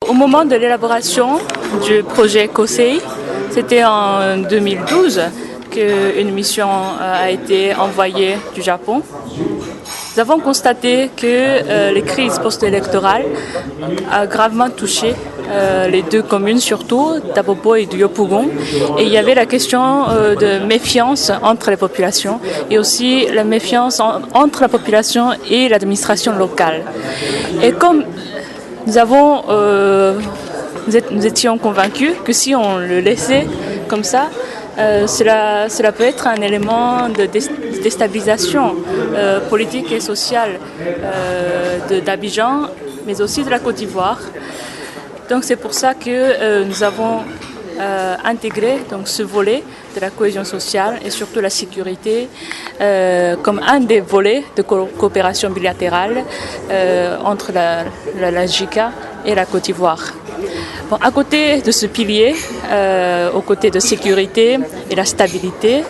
Au moment de l'élaboration du projet COSEI, c'était en 2012 qu'une mission a été envoyée du Japon. Nous avons constaté que les crises post-électorales ont gravement touché les deux communes, surtout d'Apopo et de Yopougon. Et il y avait la question de méfiance entre les populations et aussi la méfiance entre la population et l'administration locale. Et comme nous étions convaincus que si on le laissait comme ça, cela peut être un élément de déstabilisation politique et sociale d'Abidjan, mais aussi de la Côte d'Ivoire. Donc c'est pour ça que nous avons intégré donc, ce volet de la cohésion sociale et surtout la sécurité comme un des volets de coopération bilatérale entre la JICA et la Côte d'Ivoire. Bon, à côté de ce pilier, aux côtés de sécurité et la stabilité,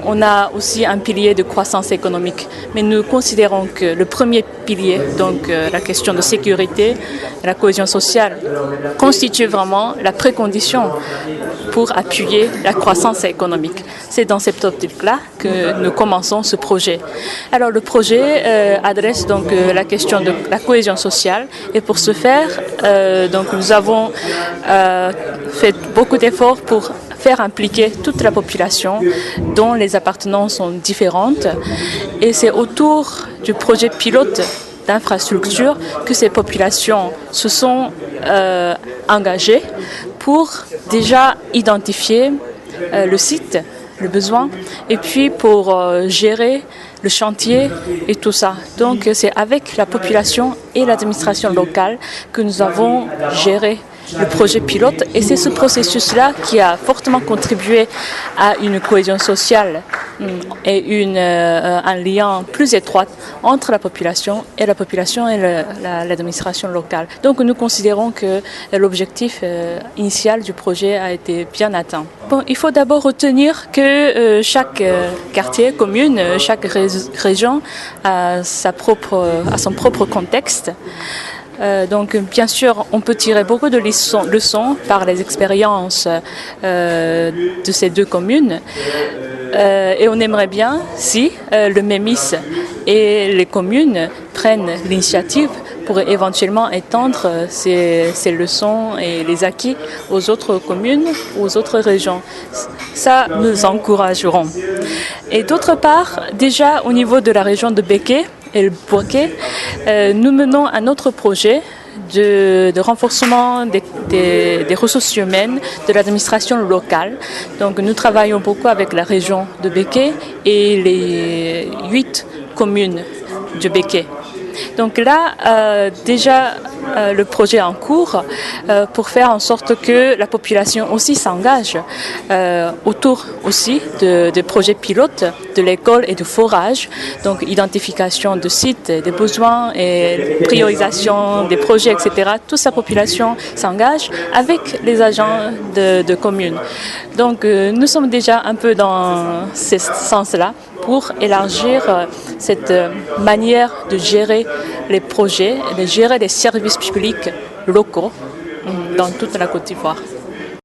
on a aussi un pilier de croissance économique. Mais nous considérons que le premier pilier, donc la question de sécurité et la cohésion sociale, constitue vraiment la précondition pour appuyer la croissance économique. C'est dans cette optique-là que nous commençons ce projet. Alors le projet adresse donc la question de la cohésion sociale et pour ce faire, donc nous avons fait beaucoup d'efforts pour faire impliquer toute la population dont les appartenances sont différentes et c'est autour du projet pilote d'infrastructure que ces populations se sont engagées pour déjà identifier le site, le besoin, et puis pour gérer le chantier et tout ça. Donc c'est avec la population et l'administration locale que nous avons géré le projet pilote et c'est ce processus-là qui a fortement contribué à une cohésion sociale et un lien plus étroit entre la population et l'administration locale. Donc nous considérons que l'objectif initial du projet a été bien atteint. Bon, il faut d'abord retenir que chaque quartier, commune, chaque région a son propre contexte. Donc bien sûr, on peut tirer beaucoup de leçons par les expériences de ces deux communes et on aimerait bien si le MEMIS et les communes prennent l'initiative pour éventuellement étendre ces leçons et les acquis aux autres communes, aux autres régions. Ça, nous encouragerons. Et d'autre part, déjà au niveau de la région de Béké, et le Bourquet, nous menons un autre projet de renforcement des ressources humaines de l'administration locale. Donc nous travaillons beaucoup avec la région de Béké et les 8 communes de Béké. Donc là, déjà, le projet est en cours pour faire en sorte que la population aussi s'engage autour aussi des projets pilotes de l'école et du forage, donc identification de sites, des besoins et priorisation des projets, etc. Toute sa population s'engage avec les agents de communes. Donc nous sommes déjà un peu dans ce sens-là pour élargir cette manière de gérer les projets, de gérer les services publics locaux dans toute la Côte d'Ivoire.